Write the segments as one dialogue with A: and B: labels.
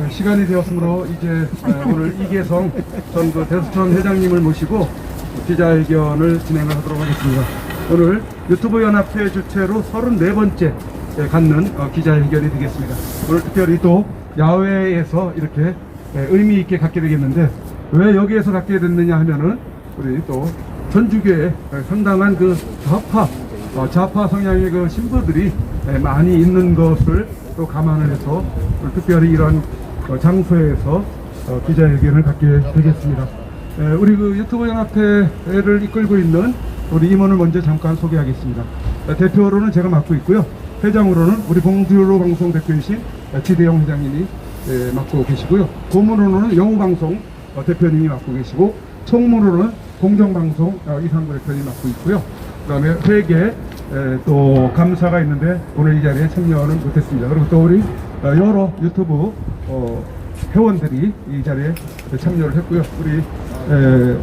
A: 시간이 되었으므로 이제 오늘 이계성 전 그 대수천 회장님을 모시고 기자회견을 진행을 하도록 하겠습니다. 오늘 유튜브 연합회 주최로 34번째 갖는 기자회견이 되겠습니다. 오늘 특별히 또 야외에서 이렇게 의미 있게 갖게 되겠는데, 왜 여기에서 갖게 됐느냐 하면은 우리 또 전주교에 상당한 그 좌파 성향의 그 신부들이 많이 있는 것을 또 감안을 해서 특별히 이런 장소에서 기자회견을 갖게 되겠습니다. 우리 그 유튜브 연합회를 이끌고 있는 우리 임원을 먼저 잠깐 소개하겠습니다. 대표로는 제가 맡고 있고요. 회장으로는 우리 봉주로 방송 대표이신 지대영 회장님이 맡고 계시고요. 고문으로는 영우방송 대표님이 맡고 계시고, 총무로는 공정방송 이상구 대표님이 맡고 있고요. 그 다음에 회계 또 감사가 있는데 오늘 이 자리에 참여는 못했습니다. 그리고 또 우리 여러 유튜브 회원들이 이 자리에 참여를 했고요. 우리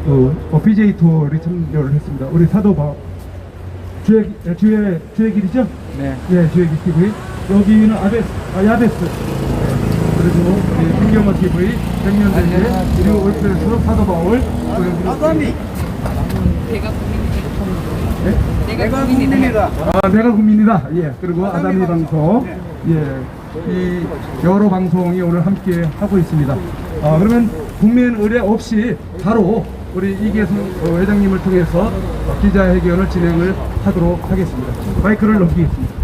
A: 또 BJ 투어를 참여를 했습니다. 우리 사도바 주의 길이죠? 네. 예, 주의 길 TV. 여기는 야베스. 그리고 김경호 TV, 백년대회, 그리고 올프레스, 사도바울,
B: 아가미. 내가 국민이다.
A: 내가 국민이다. 예. 그리고 아다미 방송. 예. 이 여러 방송이 오늘 함께 하고 있습니다. 그러면 국민 의례 없이 바로 우리 이계성 회장님을 통해서 기자회견을 진행을 하도록 하겠습니다. 마이크를 넘기겠습니다.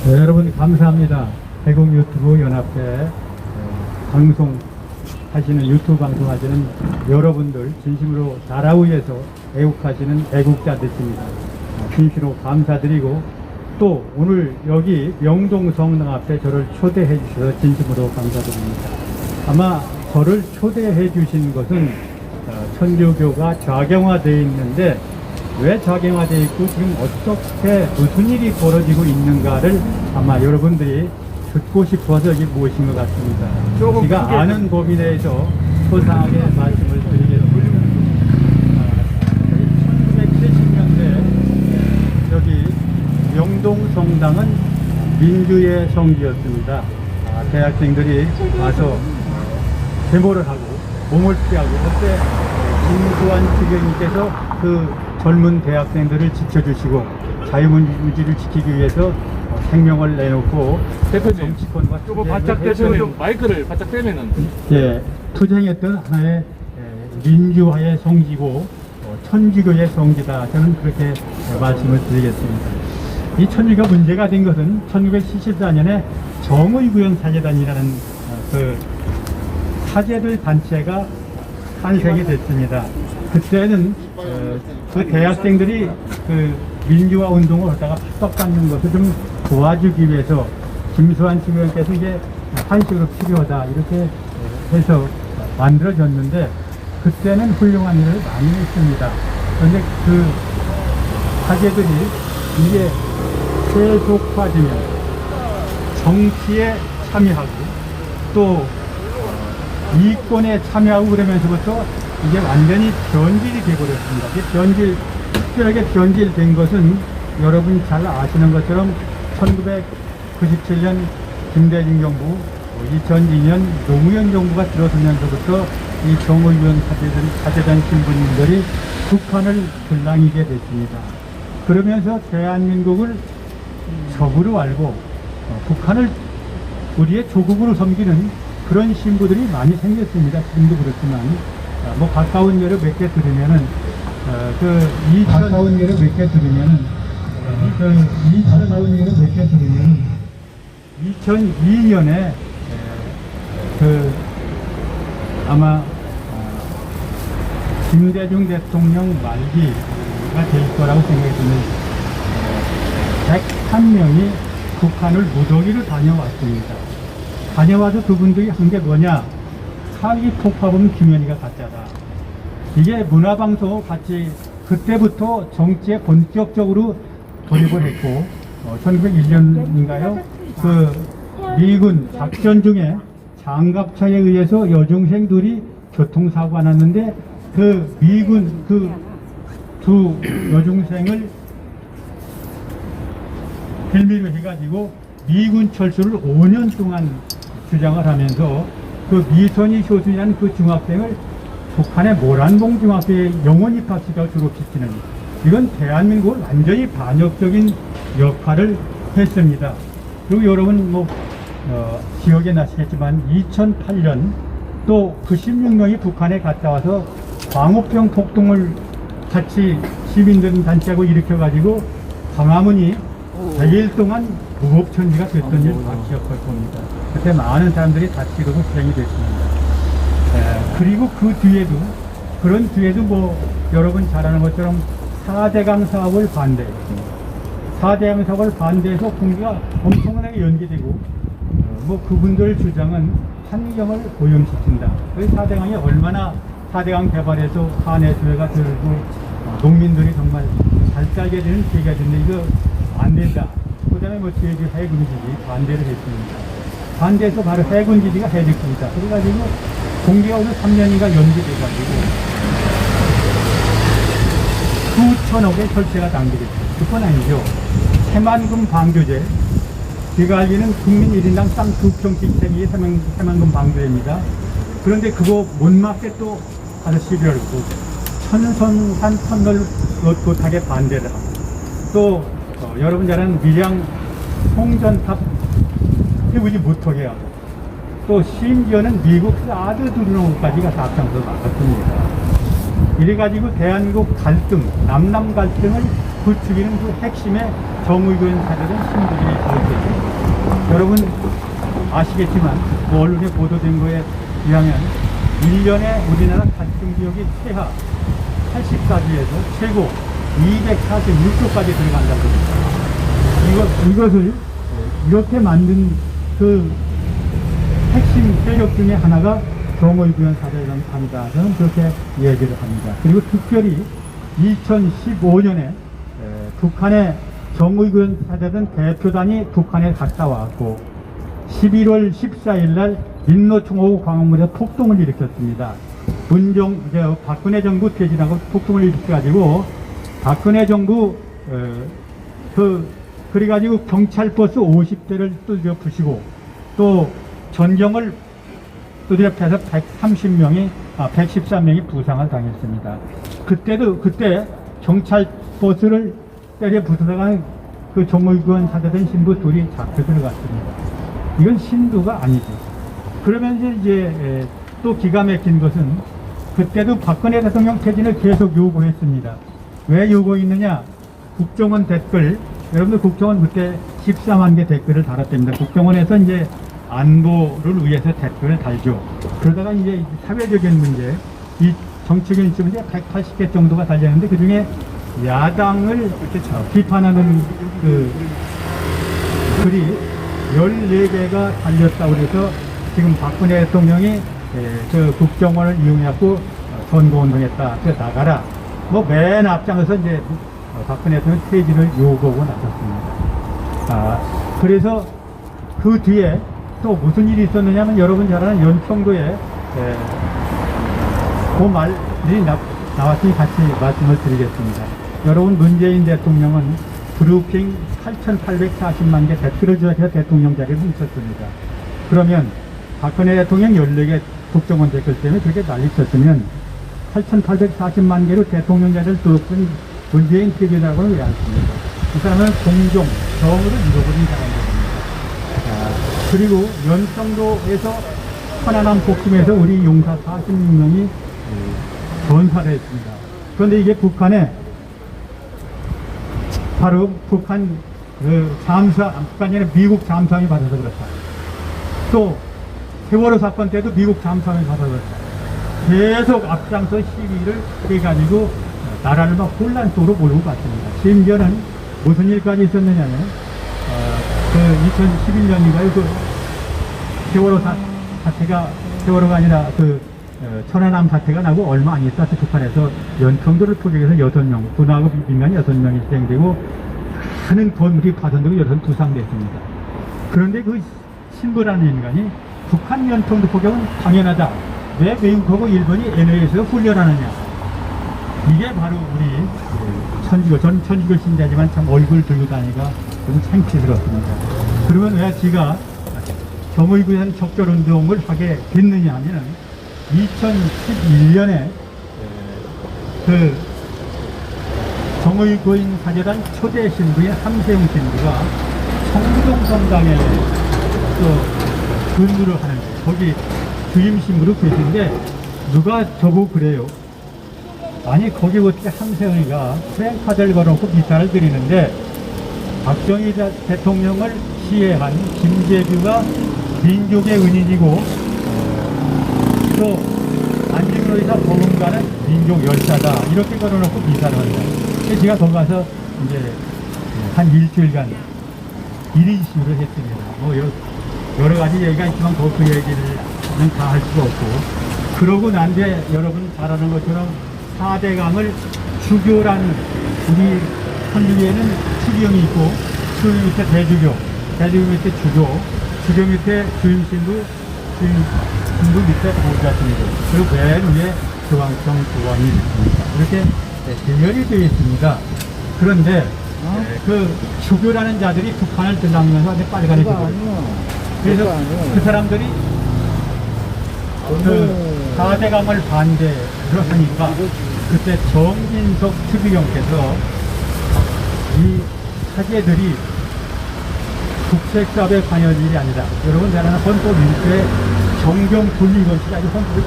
C: 네, 여러분 감사합니다. 대국 유튜브 연합회 방송 하시는 유튜브 방송 하시는 여러분들 진심으로 나라를 위해서 애국하시는 애국자들입니다. 진심으로 감사드리고, 또 오늘 여기 명동성당 앞에 저를 초대해 주셔서 진심으로 감사드립니다. 아마 저를 초대해 주신 것은 천주교가 좌경화되어 있는데, 왜 좌경화되어 있고 지금 어떻게 무슨 일이 벌어지고 있는가를 아마 여러분들이 듣고 싶어서 여기 모신 것 같습니다. 제가 아는 범위 내에서 소상하게 말씀을 드리겠습니다. 1970년대 여기 명동성당은 민주의 성지였습니다. 대학생들이 와서 데모를 하고 몸을 피하고, 그때 김수환 지교님께서 그 젊은 대학생들을 지켜주시고 자유민주주의를 지키기 위해서 생명을 내놓고
D: 대표님,
C: 정치권과
D: 조금 바짝 대표님 마이크를 바짝 빼면은
C: 투쟁했던 하나의 민주화의 성지고 천주교의 성지다. 저는 그렇게 말씀을 드리겠습니다. 이 천주교가 문제가 된 것은 1974년에 정의구현사제단이라는 그 사제들 단체가 탄생이 됐습니다. 그때는 그 대학생들이 그 민주화 운동을 하다가 팍팍받는 것을 좀 도와주기 위해서 김수환 지교님께서 이게 한식으로 필요하다 이렇게 해서 만들어졌는데, 그때는 훌륭한 일을 많이 했습니다. 그런데 그 사제들이 이게 세속화되면 정치에 참여하고 또 이권에 참여하고 그러면서부터 이게 완전히 변질이 되어버렸습니다. 특별하게 변질된 것은 여러분이 잘 아시는 것처럼 1997년 김대중 정부, 2002년 노무현 정부가 들어서면서부터 이 정의위원 사제단 신부님들이 북한을 들랑이게 됐습니다. 그러면서 대한민국을 적으로 알고 북한을 우리의 조국으로 섬기는 그런 신부들이 많이 생겼습니다. 지금도 그렇지만 뭐 가까운 예를 몇 개 들으면은 가까운 예를 몇 개 들으면은 2002년에 아마 김대중 대통령 말기가 될 거라고 생각이 드는 101명이 북한을 무더기로 다녀왔습니다. 다녀와서 그분들이 한 게 뭐냐? 사기 폭파범 김현희가 가짜다. 이게 문화방송 같이 그때부터 정치에 본격적으로 돌입을 했고, 1901년인가요? 그 미군 작전 중에 장갑차에 의해서 여중생 둘이 교통사고가 났는데, 그 미군 그 두 여중생을 빌미로 해가지고 미군 철수를 5년 동안 주장을 하면서 그 미선희 효순이라는 그 중학생을 북한의 모란봉 중학교에 영원 입학시켜 졸업시키는, 이건 대한민국을 완전히 반역적인 역할을 했습니다. 그리고 여러분 기억에 나시겠지만 2008년 또 96명이 북한에 갔다 와서 광우병 폭동을 같이 시민들 단체하고 일으켜가지고 광화문이 100일 동안 무법천지가 됐던 일 다 기억할 겁니다. 그때 많은 사람들이 다치고 희생이 됐습니다. 그리고 그 뒤에도, 그런 뒤에도 여러분 잘 아는 것처럼 4대강 사업을 반대했습니다. 4대강 사업을 반대해서 공기가 엄청나게 연기되고, 그분들 주장은 환경을 오염시킨다. 그 4대강이 얼마나 4대강 개발해서 한해 수해가 들고 농민들이 정말 잘 살게 되는 기회가 됐는데 이거 안 된다. 그 다음에 제주 해군지지 반대를 했습니다. 반대해서 바로 해군지지가 해적지이다. 그래가지고 공기가 오늘 3년인가 연기돼가지고 수천억의 혈세가 당기겠죠. 그건 아니죠. 새만금 방조제. 제가 알기는 국민 1인당 땅 2평씩 세기의 새만금 방조제입니다. 그런데 그거 못 맞게 또 가서 시비를 걸고 천선산 터널 못하게 반대를 하고 또 여러분 잘 아는 밀양 송전탑 세우지 못하게 하고 또 심지어는 미국 사드 드론까지 가서 앞장서 막았습니다. 이래가지고 대한민국 갈등, 남남 갈등을 부추기는 그 핵심의 정의교원 사들은 신부들이 있었죠. 여러분 아시겠지만 언론에 보도된 거에 의하면 1년에 우리나라 갈등 지역이 최하 84주에서 최고 246조까지 들어간다고 합니다. 이것을 이렇게 만든 그 핵심 세력 중에 하나가 정의구현 사대라는 합니다. 저는 그렇게 얘기를 합니다. 그리고 특별히 2015년에 북한의 정의구현 사대던 대표단이 북한에 갔다 왔고 11월 14일 날 민노총하고 광화문에서 폭동을 일으켰습니다. 박근혜 정부 퇴진하고 폭동을 일으켜가지고 박근혜 정부 그래가지고 경찰버스 50대를 두드려 부시고 또 전경을 두드려 패서 113명이 부상을 당했습니다. 그때 경찰버스를 때려 부수다가 그 정의구현 사대된 신부 둘이 잡혀 들어갔습니다. 이건 신두가 아니죠. 그러면서 이제 또 기가 막힌 것은 그때도 박근혜 대통령 퇴진을 계속 요구했습니다. 왜 요구했느냐? 국정원 댓글, 여러분들 국정원 그때 14만 개 댓글을 달았답니다. 국정원에서 이제 안보를 위해서 댓글을 달죠. 그러다가 이제 사회적인 문제, 이 정치적인 문제 180개 정도가 달렸는데 그 중에 야당을 비판하는 그 글이 14개가 달렸다고 해서 지금 박근혜 대통령이 그 국정원을 이용해갖고 선거운동했다. 그래서 나가라. 맨 앞장에서 이제 박근혜 대통령 퇴진을 요구하고 나섰습니다. 그래서 그 뒤에 또 무슨 일이 있었느냐면 여러분 잘 아는 연평도에 그 말이 나왔으니 같이 말씀을 드리겠습니다. 여러분 문재인 대통령은 브루핑 8,840만 개 댓글을 조작해서 대통령 자리를 훔쳤습니다. 그러면 박근혜 대통령 14개 국정원 댓글 때문에 그렇게 난리쳤으면 8,840만 개로 대통령 자리를 뚫었던 문재인 퇴진이라고는 왜 안 씁니까? 이 사람은 공정, 정의를 잃어버린 사람입니다. 그리고 연평도에서 천안함 폭동에서 우리 용사 46명이 전사를 했습니다. 그런데 이게 북한에 바로 북한이 아니라 미국 잠수함이 받아서 그렇다. 또 세월호 사건 때도 미국 잠수함이 받아서 그렇다. 계속 앞장서 시위를 해가지고 나라를 막 혼란 속으로 몰고 갔습니다. 심지어는 무슨 일까지 있었느냐면 그 2011년인가요? 그 세월호 세월호가 아니라 천안함 사태가 나고 얼마 안 있어서 북한에서 연평도를 포격해서 6명, 군하고 민간이 6명이 희생되고 많은 건물이 파손되고 여러 부상됐습니다. 그런데 그 신부라는 인간이 북한 연평도 포격은 당연하다. 왜 미국하고 일본이 NA에서 훈련하느냐. 이게 바로 우리 천주교, 저는 천주교 신자지만 참 얼굴 들고 다니기가 좀 창피스럽습니다. 그러면 왜 지가 정의구현 적절운동을 하게 됐느냐 하면은 2011년에 그 정의구현 사재단 초대 신부인 함세웅 신부가 청동 성당에 또 근무를 하는데 거기 주임 신부로 계신데 누가 저보고 그래요. 아니 거기 어떻게 함세웅이가 프랭카드를 걸어놓고 기사를 드리는데 박정희 대통령을 시해한 김재규가 민족의 은인이고 또 안중근 의사 버금가는 민족 열사다 이렇게 걸어놓고 기사를 한다. 그래서 제가 거기 가서 이제 한 일주일간 1인 시위를 했습니다. 뭐 여러 가지 얘기가 있지만 그 얘기를 다 할 수가 없고 그러고 난 뒤에 여러분 잘 아는 것처럼 4대강을 주교라는 우리 천주교에는 추기경이 있고 추기 밑에 대주교, 대주교 밑에 주교 밑에 주임신부, 주임신부 밑에 보좌신부 그리고 맨 위에 교황청 교황이 있습니다. 이렇게 대열이 되어 있습니다. 그런데 그 주교라는 자들이 북한을 들락면서 빨간에 죽어요. 그래서 그 사람들이 그 4대강을 반대를 하니까 그때 정진석 추기경께서 이 사제들이 국책사업에 관여한 일이 아니다. 여러분 잘 아는 헌법 1조에 정경 분리 것이 아주 헌법에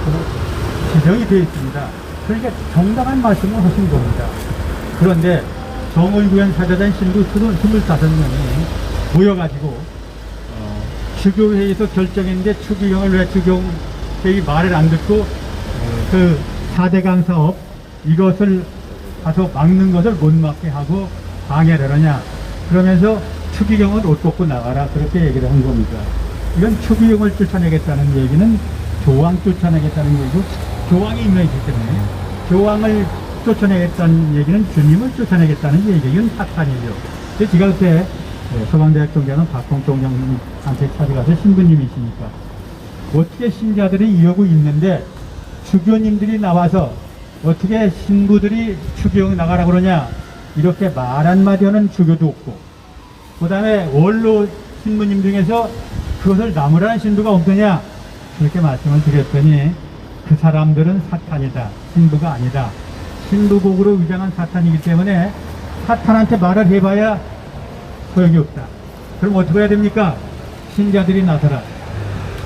C: 지정이 되어 있습니다. 그러니까 정당한 말씀을 하신 겁니다. 그런데 정의구현 사재단 신부 25명이 모여가지고 주교회의에서 결정했는데 추기경을 왜 추기경회의 말을 안 듣고 그 4대강 사업 이것을 가서 막는 것을 못 막게 하고 방해를 하냐 그러면서 추기경은 옷 벗고 나가라 그렇게 얘기를 한 겁니다. 이건 추기경을 쫓아내겠다는 얘기는 교황 쫓아내겠다는 얘기고 교황이 임명했기 때문에 교황을 쫓아내겠다는 얘기는 주님을 쫓아내겠다는 얘기 이건 사탄이죠. 그래서 제가 그때 서강대학 총장은 박홍 총장한테 찾아가서 신부님이시니까 어떻게 신자들이 이러고 있는데 주교님들이 나와서 어떻게 신부들이 추기경 나가라 그러냐 이렇게 말 한마디 하는 주교도 없고 그 다음에 원로 신부님 중에서 그것을 나무라는 신부가 없느냐 그렇게 말씀을 드렸더니 그 사람들은 사탄이다 신부가 아니다 신부복으로 위장한 사탄이기 때문에 사탄한테 말을 해봐야 소용이 없다. 그럼 어떻게 해야 됩니까? 신자들이 나서라.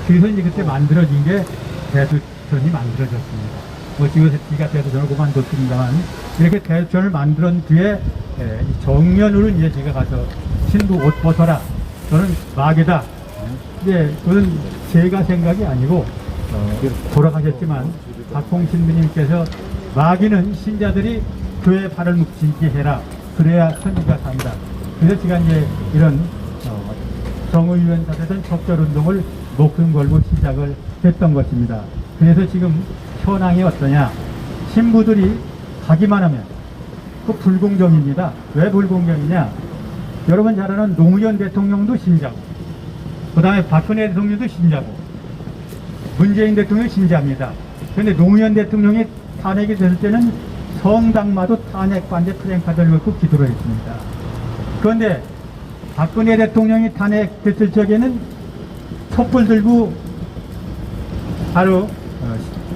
C: 그래서 이제 그때 만들어진 게 대두천이 만들어졌습니다. 뭐 지금 제가 대두천을 그만뒀습니다만 이렇게 대두천을 만든 뒤에 정면으로 이제 제가 가서 신부 옷 벗어라. 저는 마귀다. 이제 그건 제가 생각이 아니고 돌아가셨지만 박홍 신부님께서 마귀는 신자들이 교회에 발을 묶이게 해라. 그래야 천주가 산다. 그래서 제가 이제 이런 정의위원 사태던 적절운동을 목숨 걸고 시작을 했던 것입니다. 그래서 지금 현황이 어떠냐. 신부들이 가기만 하면 그 불공정입니다. 왜 불공정이냐. 여러분 잘 아는 노무현 대통령도 신자고 그 다음에 박근혜 대통령도 신자고 문재인 대통령이 신자입니다. 그런데 노무현 대통령이 탄핵이 됐을 때는 성당마도 탄핵 반대 프랭카드를 걸고 기도를 했습니다. 그런데 박근혜 대통령이 탄핵됐을 적에는 촛불 들고 바로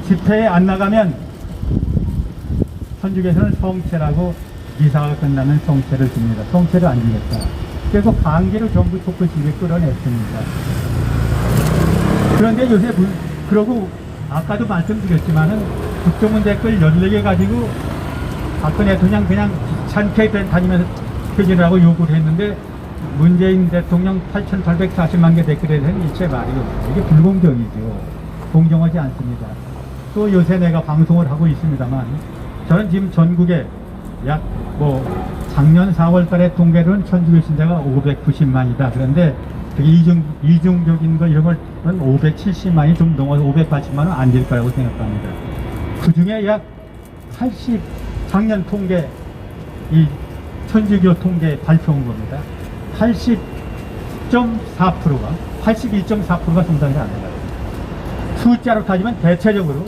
C: 집회에 안 나가면 천주교에서는 성체라고 미사가 끝나면 성체를 줍니다. 성체를 안 주겠다. 그래서 강제로 전부 촛불 시위에 끌어냈습니다. 그런데 요새 그러고 아까도 말씀드렸지만은 국정원 댓글 14개 가지고 박근혜 대통령 그냥 귀찮게 다니면서 표기를 하고 요구를 했는데 문재인 대통령 8,840만 개 댓글에 대한 일체 말이요. 이게 불공정이죠. 공정하지 않습니다. 또 요새 내가 방송을 하고 있습니다만 저는 지금 전국에 약 작년 4월 달에 통계로는 천주교 신자가 590만이다. 그런데 되게 이중적인 거 이런 걸 570만이 좀 넘어서 580만은 안 될 거라고 생각합니다. 그 중에 약 80, 작년 통계, 이 천주교 통계 발표한 겁니다. 80.4%가, 81.4%가 성당이 안 돼요. 숫자로 따지면 대체적으로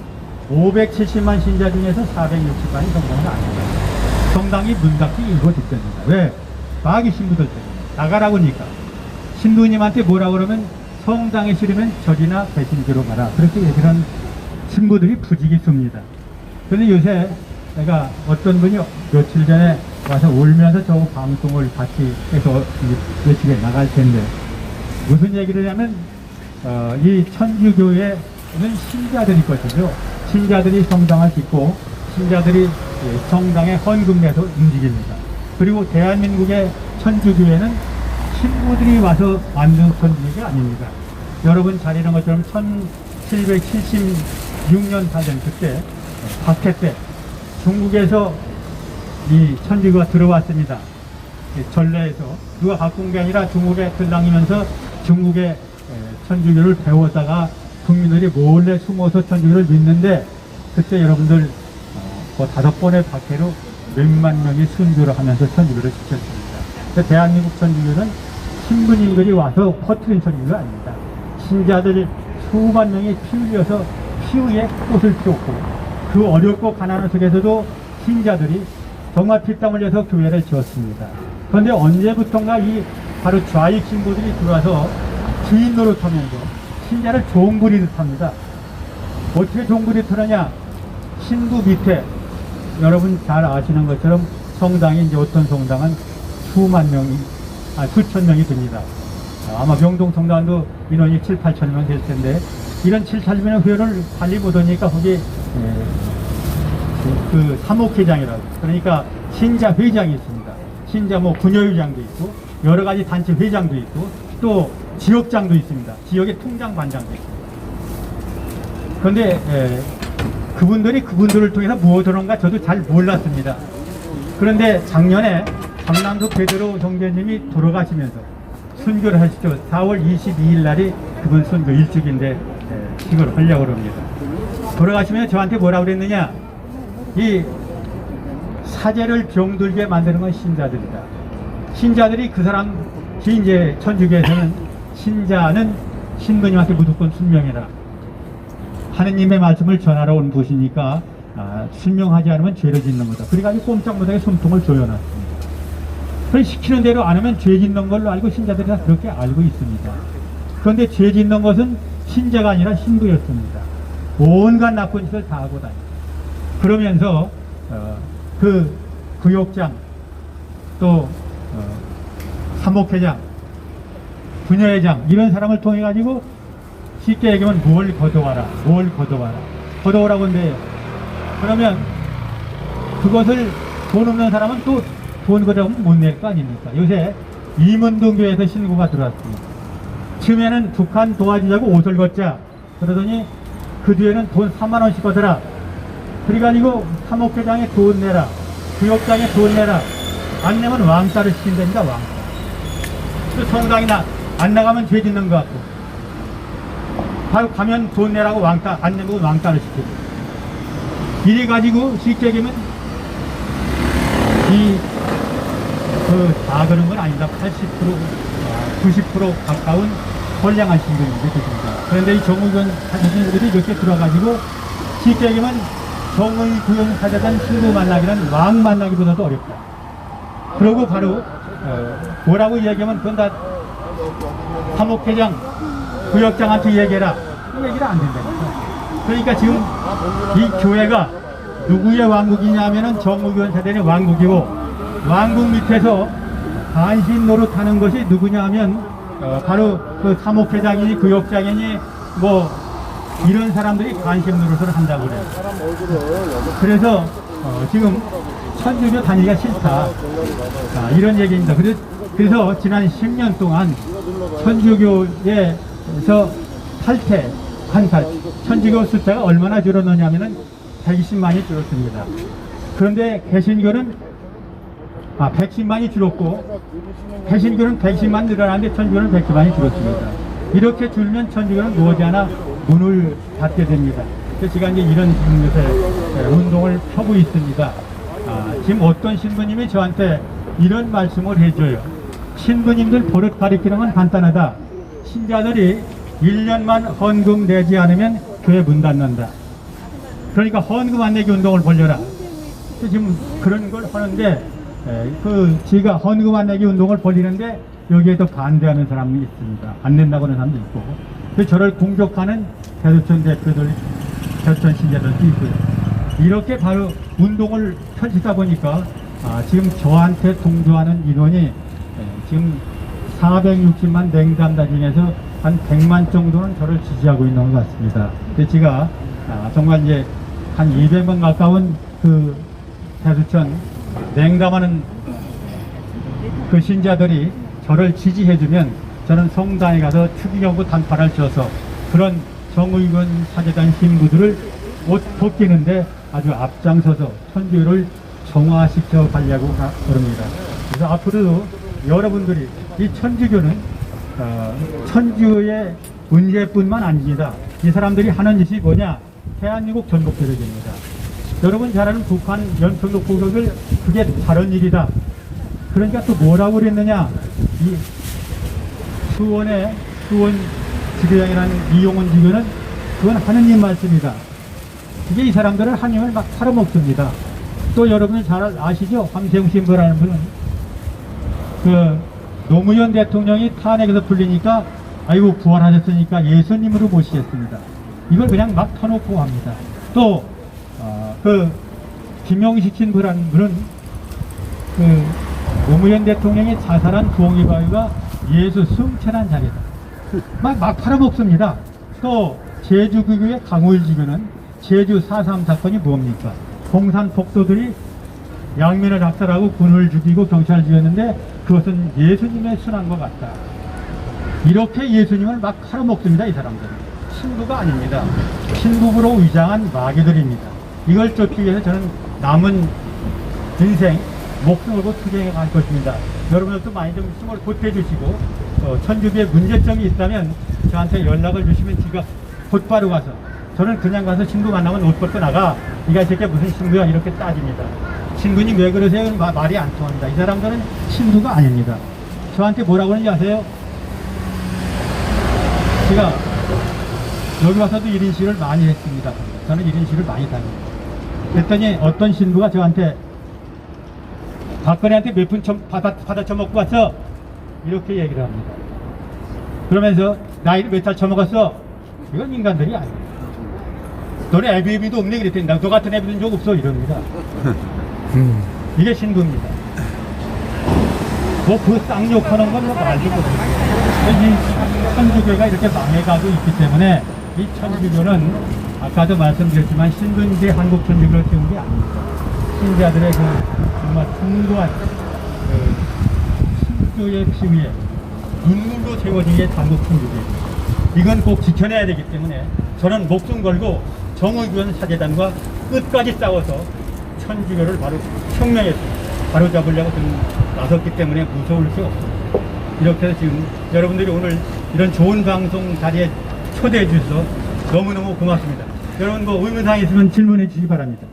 C: 570만 신자 중에서 460만이 성당이 안 돼요. 성당이 문 닫기 일고 직전입니다. 왜? 마귀 신부들 때문에. 나가라고 하니까. 신부님한테 뭐라 그러면 성당에 싫으면 절이나 배신교로 가라. 그렇게 얘기를 한 신부들이 부지기수입니다. 그런데 요새 내가 어떤 분이 며칠 전에 와서 울면서 저 방송을 같이 해서 며칠에 나갈 텐데 무슨 얘기를 하면 이 천주교회는 신자들이 것이죠. 신자들이 성당을 짓고 신자들이 성당에 헌금 내서 움직입니다. 그리고 대한민국의 천주교회는 신부들이 와서 만든 천주교가 아닙니다. 여러분 잘 아는 것처럼 1776년 사전 그때 박해 때 중국에서 이 천주교가 들어왔습니다. 전래에서 누가 갖고 온 게 아니라 중국에 들락이면서 중국의 천주교를 배웠다가 국민들이 몰래 숨어서 천주교를 믿는데 그때 여러분들 5번의 박해로 몇만 명이 순교를 하면서 천주교를 지켰습니다. 대한민국 천주교는 신부님들이 와서 퍼뜨린 천주교가 아닙니다. 신자들 수만 명이 피 흘려서 피 위에 꽃을 피웠고 그 어렵고 가난한 속에서도 신자들이 정말 피땀 흘려서 교회를 지었습니다. 그런데 언제부턴가 이 바로 좌익 신부들이 들어와서 주인 노릇하면서 신자를 종부리듯 합니다. 어떻게 종부리듯 하느냐? 신부 밑에 여러분 잘 아시는 것처럼 성당이 이제 어떤 성당은 수천 명이 됩니다. 아마 명동 성당도 인원이 7, 8천 명 될 텐데 이런 7, 8천 회원을 관리 못하니까 거기 그 사목회장이라고 그러니까 신자 회장이 있습니다. 신자 뭐 부녀회장도 있고 여러 가지 단체 회장도 있고 또 지역장도 있습니다. 지역의 통장 반장도 있습니다. 그런데 그분들을 통해서 무엇을 하는가 저도 잘 몰랐습니다. 그런데 작년에 강남도 베드로 정교님이 돌아가시면서 순교를 하시죠. 4월 22일 날이 그분 순교 일주기인데 이걸 하려고 합니다. 돌아가시면 저한테 뭐라고 그랬느냐? 이 사제를 병들게 만드는 건 신자들이다. 신자들이 그 사람 이제 천주교에서는 신자는 신부님한테 무조건 순명해라. 하느님의 말씀을 전하러 온 분이니까 순명하지 않으면 죄를 짓는 거다. 그래가지고 꼼짝 못하게 숨통을 조여놨습니다. 그래서 시키는 대로 안 하면 죄 짓는 걸로 알고 신자들이 다 그렇게 알고 있습니다. 그런데 죄 짓는 것은 신자가 아니라 신부였습니다. 온갖 나쁜 짓을 다 하고 다니다. 그러면서 그 구역장 또 사목회장 부녀회장 이런 사람을 통해 가지고 쉽게 얘기하면 뭘 걷어와라 걷어오라고 한대요. 그러면 그것을 돈 없는 사람은 또 돈 걷어오면 못 낼 거 아닙니까? 요새 이문동교에서 신고가 들어왔습니다. 처음에는 북한 도와주자고 옷을 걷자 그러더니 그 뒤에는 돈 3만 원씩 걷어라. 그래가지고 사목회장에 돈 내라 구역장에 돈 내라 안 내면 왕따를 시킨답니다. 왕따. 또 성당이 안 나가면 죄 짓는 것 같고 바로 가면 돈 내라고 왕따 안 내면 왕따를 시키고 이래가지고 쉽게 얘기하면 다 그런 건 아닙니다. 80% 90% 가까운 선량한 신분인데 그렇습니다. 그런데 이 정의군 사제들이 이렇게 들어가지고 쉽게 얘기하면 정의 구현 사제단 신부 만나기는 왕 만나기보다도 어렵다. 그러고 바로 뭐라고 이야기하면 그건 다 사목회장 구역장한테 얘기해라. 그 얘기를 안 된다니까. 그러니까 지금 이 교회가 누구의 왕국이냐면은 정의구현 사제단의 왕국이고 왕국 밑에서 간신 노릇하는 것이 누구냐 하면 바로 그 사목회장이니 구역장이니 뭐 이런 사람들이 관심 노릇을 한다고 그래요. 그래서 지금 천주교 다니기가 싫다 이런 얘기입니다. 그래서 지난 10년 동안 천주교에서 탈퇴한 천주교 숫자가 얼마나 줄었느냐면은 120만이 줄었습니다. 그런데 개신교는 110만이 줄었고 개신교는 110만 늘어나는데 천주교는 110만이 줄었습니다. 이렇게 줄면 천주교는 머지않아 문을 닫게 됩니다. 그래서 제가 이제 이런 지금 요새 운동을 펴고 있습니다. 지금 어떤 신부님이 저한테 이런 말씀을 해줘요. 신부님들 버릇 가리키는 건 간단하다. 신자들이 1년만 헌금 내지 않으면 교회 문 닫는다. 그러니까 헌금 안 내기 운동을 벌려라. 지금 그런 걸 하는데 제가 헌금 안 내기 운동을 벌리는데 여기에도 반대하는 사람이 있습니다. 안 된다고 하는 사람도 있고, 그래서 저를 공격하는 대두천 대표들, 대두천 신자들도 있고요. 이렇게 바로 운동을 펼치다 보니까 지금 저한테 동조하는 인원이 지금 460만 냉담자 중에서 한 100만 정도는 저를 지지하고 있는 것 같습니다. 근데 제가 정말 이제 한 200만 가까운 그 대두천 냉담하는 그 신자들이 저를 지지해주면 저는 성당에 가서 추기경부 단판을 쳐서 그런 정의원 사제단 신부들을 옷 벗기는데 아주 앞장서서 천주교를 정화시켜 가려고 그럽니다. 그래서 앞으로도 여러분들이 이 천주교는 천주의 문제뿐만 아닙니다. 이 사람들이 하는 짓이 뭐냐? 대한민국 전복대륙입니다. 여러분 잘 아는 북한 연평도 공격을 그게 다른 일이다. 그러니까 또 뭐라고 그랬느냐? 이 수원 지교장이라는 이용원 지교는 그건 하느님 말씀이다. 이게 이 사람들은 하느님을 막 팔아먹습니다. 또 여러분들 잘 아시죠? 황세웅 신부라는 분은 그 노무현 대통령이 탄핵에서 풀리니까 아이고 부활하셨으니까 예수님으로 모시겠습니다. 이걸 그냥 막 터놓고 합니다. 또 그 김영식 신부라는 분은 그 노무현 대통령이 자살한 부엉이바위가 예수 승천한 자리다. 막 팔아먹습니다. 또 제주교의 강호일 지교는 제주 4.3 사건이 뭡니까? 공산 폭도들이 양민을 학살하고 군을 죽이고 경찰을 죽였는데 그것은 예수님의 순환과 같다. 이렇게 예수님을 막 팔아먹습니다. 이 사람들은. 신부가 아닙니다. 신국으로 위장한 마귀들입니다. 이걸 쫓기 위해서 저는 남은 인생 목숨을 걸고 투쟁해 갈 것입니다. 여러분들도 많이 좀 힘을 보태주시고 천주교에 문제점이 있다면 저한테 연락을 주시면 제가 곧바로 가서 저는 그냥 가서 신부 만나면 옷 벗고 나가 네가 이 새끼 무슨 신부야 이렇게 따집니다. 신부님 왜 그러세요? 말이 안 통합니다. 이 사람들은 신부가 아닙니다. 저한테 뭐라고 하는지 아세요? 제가 여기 와서도 1인 시위를 많이 했습니다. 저는 1인 시위를 많이 다닙니다. 그랬더니 어떤 신부가 저한테 박근혜한테 몇 푼 받아 처먹고 왔어? 이렇게 얘기를 합니다. 그러면서 나이를 몇 살 처먹었어? 이건 인간들이 아니에요. 너네 애비애비도 없네 그랬더니 너 같은 애비는 적 없어 이럽니다. 이게 신부입니다. 뭐 그 쌍욕하는 건 뭐 말도 못해요. 이 천주교가 이렇게 망해가고 있기 때문에 이 천주교는 아까도 말씀드렸지만 신분제 한국 천주교를 세운 게 아닙니다. 신자들의 그 정말 풍부한 신교의 피 위에 눈물로 세워진 게 한국 천주교예요. 이건 꼭 지켜내야 되기 때문에 저는 목숨 걸고 정의교원 사제단과 끝까지 싸워서 천주교를 바로 혁명해서 바로 잡으려고 지금 나섰기 때문에 무서울 수 없습니다. 이렇게 해서 지금 여러분들이 오늘 이런 좋은 방송 자리에 초대해 주셔서 너무너무 고맙습니다. 여러분 뭐 의문사항 있으면 질문해 주시기 바랍니다.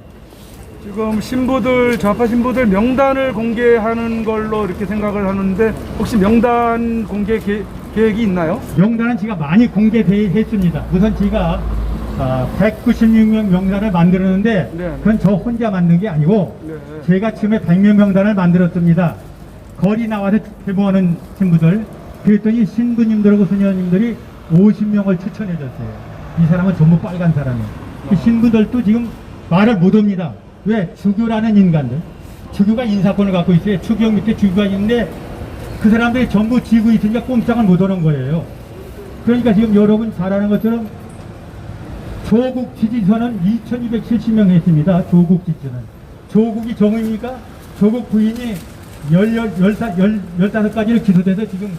A: 지금 신부들, 좌파 신부들 명단을 공개하는 걸로 이렇게 생각을 하는데 혹시 명단 공개 계획이 있나요?
C: 명단은 제가 많이 공개했습니다. 우선 제가 196명 명단을 만들었는데
A: 네.
C: 그건 저 혼자 만든 게 아니고
A: 네.
C: 제가 처음에 100명 명단을 만들었습니다. 거리 나와서 제보하는 신부들 그랬더니 신부님들하고 수녀님들이 50명을 추천해 줬어요. 이 사람은 전부 빨간 사람이에요. 이 신부들도 지금 말을 못합니다. 왜? 주교라는 인간들, 주교가 인사권을 갖고 있어요. 주교 밑에 주교가 있는데 그 사람들이 전부 지고 있으니까 꼼짝을 못하는 거예요. 그러니까 지금 여러분 잘 아는 것처럼 조국 지지선은 2270명 했습니다. 조국 지지선은. 조국이 정의입니까? 조국 부인이 15가지를 기소돼서 지금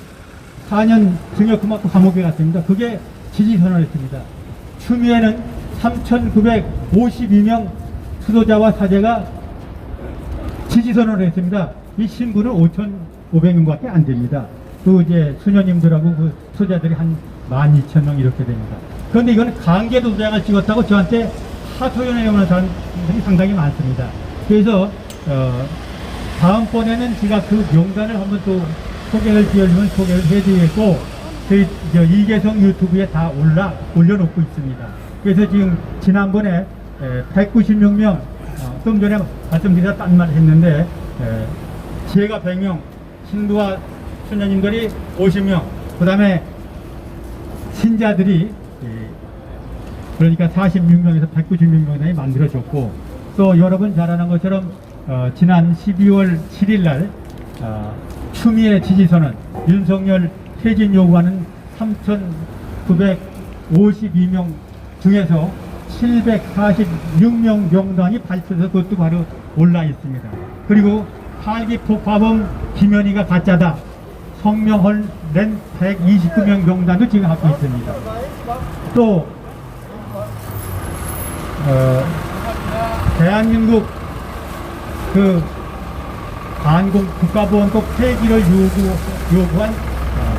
C: 4년 징역 맞고 감옥에 갔습니다. 그게 지지선을 했습니다. 추미애는 3,952명 수도자와 사제가 지지선언을 했습니다. 이 신부는 5,500명밖에 안 됩니다. 또 이제 수녀님들하고 그 수자들이 한 12,000명 이렇게 됩니다. 그런데 이거는 강제로 도장을 찍었다고 저한테 하소연해 오는 사람들이 상당히 많습니다. 그래서 다음번에는 제가 그 명단을 한번 또 소개를 드리면 소개를 해드리겠고 저희 이계성 유튜브에 다 올려놓고 있습니다. 그래서 지금 지난번에 196명 좀 전에 말씀드리다 딴 말 했는데 제가 100명 신부와 수녀님들이 50명, 그 다음에 신자들이 그러니까 46명에서 196명이 만들어졌고, 또 여러분 잘 아는 것처럼 지난 12월 7일 날 추미애 지지선은 윤석열 퇴진 요구하는 3,952명 중에서 746명 명단이 발표돼서 그것도 바로 올라 있습니다. 그리고 팔기 폭파범 김현희가 가짜다 성명을 낸 129명 명단도 지금 갖고 있습니다. 또 대한민국 그 반공 국가보안법 폐기를 요구한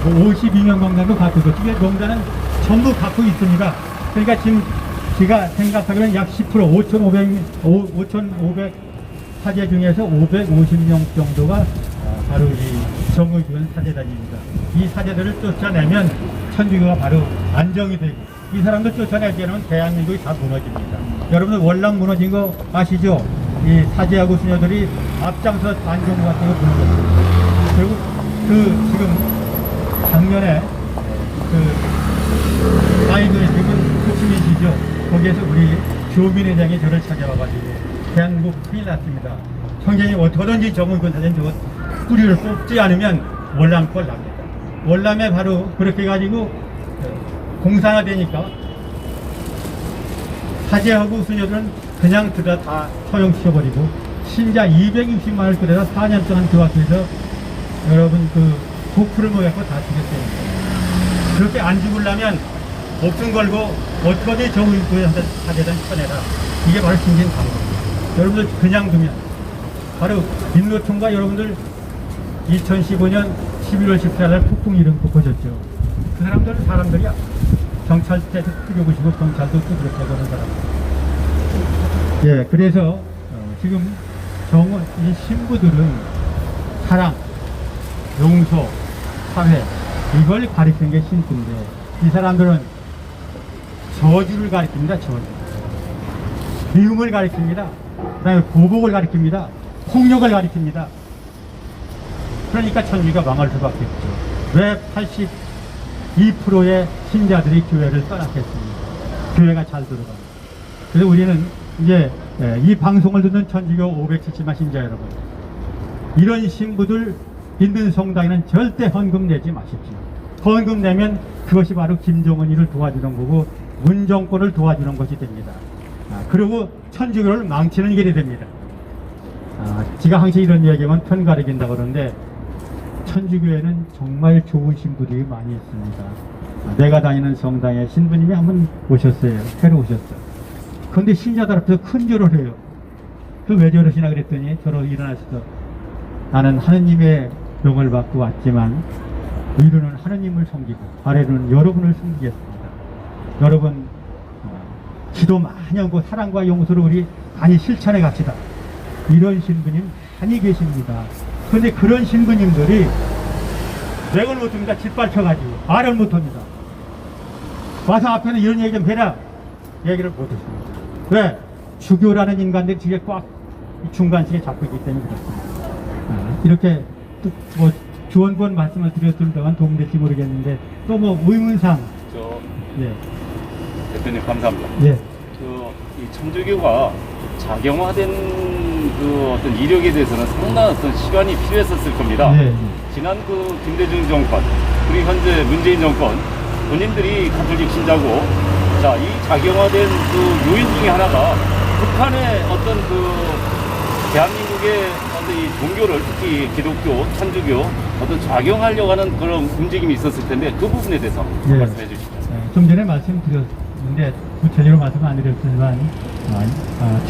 C: 52명 명단도 갖고 있고, 이게 명단은 전부 갖고 있습니다. 그러니까 지금 제가 생각하기로는 약 10% 5,500 사제 중에서 550명 정도가 바로 이 정의교원 사제단입니다. 이 사제들을 쫓아내면 천주교가 바로 안정이 되고, 이 사람들 쫓아내지 않으면 대한민국이 다 무너집니다. 여러분들 월남 무너진 거 아시죠? 이 사제하고 수녀들이 앞장서 반정부 같은 거 무너졌어요. 그리고 지금 작년에 아이들의 지금 호치민시죠. 거기에서 우리 교민회장이 저를 찾아와가지고 대한민국 큰일 났습니다. 형제님 어떻게든지 정의권 사전 저거 뿌리를 뽑지 않으면 월남권 납니다. 월남에 바로 그렇게 해가지고 공산화되니까 사제하고 수녀들은 그냥 들어 다 처형시켜버리고, 신자 260만을 끌어다 4년 동안 그 학교에서 여러분 도프를 모여서 다 죽였어요. 그렇게 안 죽으려면 목숨 걸고 어떻게든 정의구에 사제단 쳐내라. 이게 바로 신진 방법입니다. 여러분들 그냥 두면 바로 민노총과 여러분들 2015년 11월 14일 폭풍 이름 뽑아줬죠. 그 사람들은 사람들이야. 경찰대에서 크게 보시고 경찰도 또 그렇게 하는 사람. 예, 그래서 지금 이 신부들은 사랑, 용서, 사회 이걸 가리키는 게 신부인데, 이 사람들은 저주를 가리킵니다. 저주. 미움을 가리킵니다. 그 다음에 보복을 가리킵니다. 폭력을 가리킵니다. 그러니까 천주교가 망할 수밖에 없죠. 왜 82%의 신자들이 교회를 떠났겠습니까? 교회가 잘 들어갑니다. 그래서 우리는 이제 이 방송을 듣는 천주교 570만 신자 여러분, 이런 신부들 있는 성당에는 절대 헌금 내지 마십시오. 헌금 내면 그것이 바로 김정은이를 도와주는 거고 문정권을 도와주는 것이 됩니다. 그리고 천주교를 망치는 길이 됩니다. 제가 항상 이런 이야기하면 편 가리긴다고 그러는데, 천주교에는 정말 좋은 신부들이 많이 있습니다. 내가 다니는 성당에 신부님이 한 번 오셨어요. 새로 오셨어요. 그런데 신자들 앞에서 큰 절을 해요. 왜 저러시나 그랬더니 저러 일어나셔서, 나는 하느님의 명을 받고 왔지만 위로는 하느님을 섬기고 아래로는 여러분을 섬기겠습니다. 여러분 기도 많이 하고 사랑과 용서를 우리 많이 실천해 갑시다. 이런 신부님 많이 계십니다. 그런데 그런 신부님들이 맥을 못합니다. 짓밟혀가지고 말을 못합니다. 와서 앞에는 이런 얘기 좀 해라. 얘기를 못했습니다. 왜? 주교라는 인간들이 뒤에 꽉 중간층에 잡고 있기 때문에 그렇습니다. 이렇게 뭐 조언권 말씀을 드렸을 동안 도움될지 모르겠는데, 또 뭐 의문상. 예.
E: 대표님 감사합니다.
C: 예.
E: 이 천주교가 작용화된 어떤 이력에 대해서는 상당한 어떤 시간이 필요했었을 겁니다.
C: 예.
E: 지난 김대중 정권, 그리고 현재 문재인 정권, 본인들이 가톨릭 신자고, 자, 이 작용화된 요인 중에 하나가 북한의 어떤 대한민국의 어떤 이 종교를, 특히 기독교, 천주교, 어떤 작용하려고 하는 그런 움직임이 있었을 텐데, 그 부분에 대해서
C: 예.
E: 말씀해 주시죠.
C: 좀 전에 말씀드렸는데 구체적으로 말씀 안 드렸지만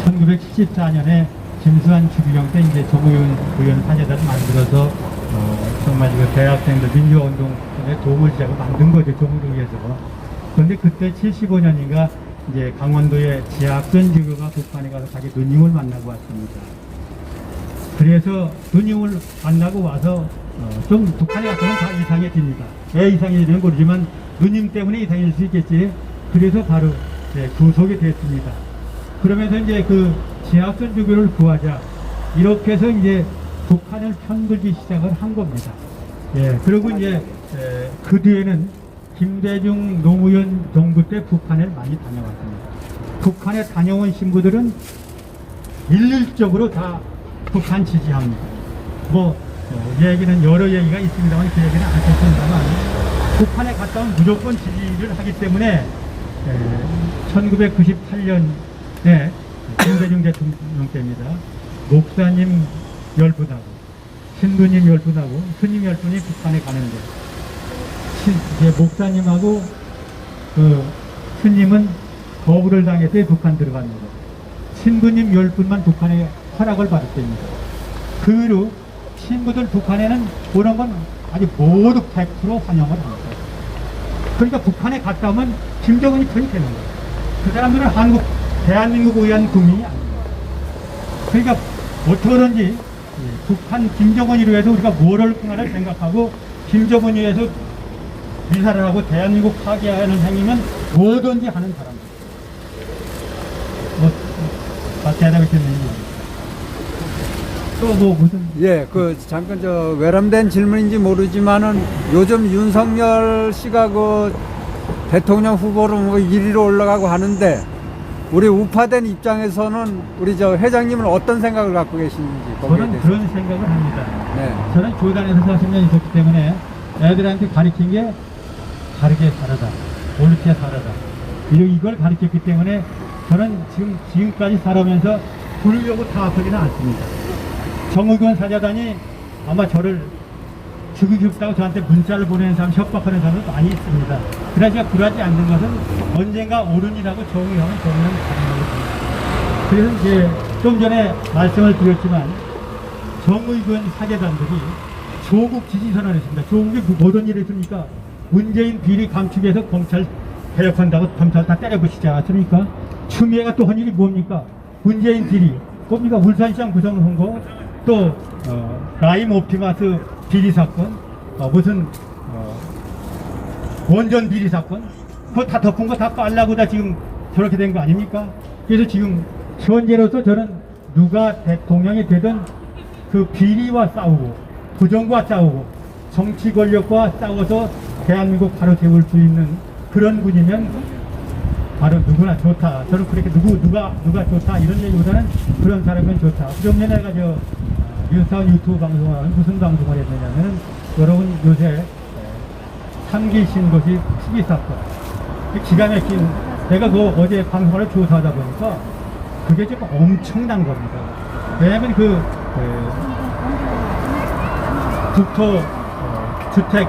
C: 1974년에 김수환 추기경 때 이제 정의원 사제단을 만들어서 정말 이거 대학생들 민주화운동에 도움을 주자고 만든 거죠, 조국을 위해서. 그런데 그때 75년인가 이제 강원도의 지학전 주교가 북한에 가서 자기 누님을 만나고 왔습니다. 그래서 누님을 만나고 와서 좀 북한에 가서는 다 이상해집니다. 왜 이상해지는지 모르지만 누님 때문에 이상해질 수 있겠지. 그래서 바로 구속이 됐습니다. 그러면서 이제 지하선 주교를 구하자, 이렇게 해서 이제 북한을 편들기 시작을 한 겁니다. 예, 그리고 이제 그 뒤에는 김대중 노무현 정부 때 북한을 많이 다녀왔습니다. 북한에 다녀온 신부들은 일률적으로 다 북한 지지합니다. 뭐 얘기는 여러 얘기가 있습니다만 그 얘기는 안 했습니다만 북한에 갔다 오면 무조건 지지를 하기 때문에 1998년에 김대중 대통령 때입니다. 목사님 10분하고 신부님 10분하고 스님 10분이 북한에 가는데 이제 목사님하고 그 스님은 거부를 당해서 북한 들어갔는데 신부님 10분만 북한에 허락을 받을 때입니다. 그 후로 신부들 북한에는 오는 건 아주 모두 100% 환영을 합니다. 그러니까 북한에 갔다 오면 김정은이 편이 되는 거예요. 그 사람들은 대한민국을 위한 국민이 아닙니다. 그러니까 어떻게든지 북한 김정은이로 해서 우리가 뭐를 하나를 생각하고 김정은이 위해서 미사를 하고 대한민국 파괴하는 행위면 뭐든지 하는 사람들. 대답이 됐네요. 또 뭐 무슨
B: 예, 그 잠깐 저 외람된 질문인지 모르지만은 요즘 윤석열 씨가 그 대통령 후보로 뭐 1위로 올라가고 하는데 우리 우파된 입장에서는 우리 저 회장님은 어떤 생각을 갖고 계시는지 거기에
C: 저는
B: 대해서.
C: 그런 생각을 합니다.
B: 네.
C: 저는 교단에서 40년 있었기 때문에 애들한테 가르친 게 다르게 살아다, 옳게 살아다 이걸 가르쳤기 때문에 저는 지금까지 살아오면서 부르려고 타협하지는 않습니다. 정의권 사자단이 아마 저를 죽이고 싶다고 저한테 문자를 보내는 사람, 협박하는 사람도 많이 있습니다. 그래서 제가 굴하지 않는 것은 언젠가 옳은이라고 정의하면 정의는 가능하거든요. 그래서 이제 좀 전에 말씀을 드렸지만 정의권 사제단들이 조국 지지선언을 했습니다. 조국이 어떤 일을 했습니까? 문재인 비리 감축해서 검찰 개혁한다고 검찰 다 때려부시지 않았습니까? 추미애가 또 한 일이 뭡니까? 문재인 비리, 뭡니까? 울산시장 구성 선거, 또 라임 옵티마스 비리 사건, 무슨 원전 비리 사건, 그거 다 덮은 거 다 빨라고 다 지금 저렇게 된 거 아닙니까? 그래서 지금 현재로서 저는 누가 대통령이 되든 그 비리와 싸우고 부정과 싸우고 정치 권력과 싸워서 대한민국 바로 세울 수 있는 그런 분이면 바로 누구나 좋다. 저는 그렇게 누가 좋다 이런 얘기보다는 그런 사람은 좋다. 좀 전에 내가 윤사원 유튜브 방송을 무슨 방송을 했느냐면은 여러분 요새 삼기 신고식 시기 사건 기가 막힌 내가 그 어제 방송을 조사하다 보니까 그게 좀 엄청난 겁니다. 왜냐면 국토 주택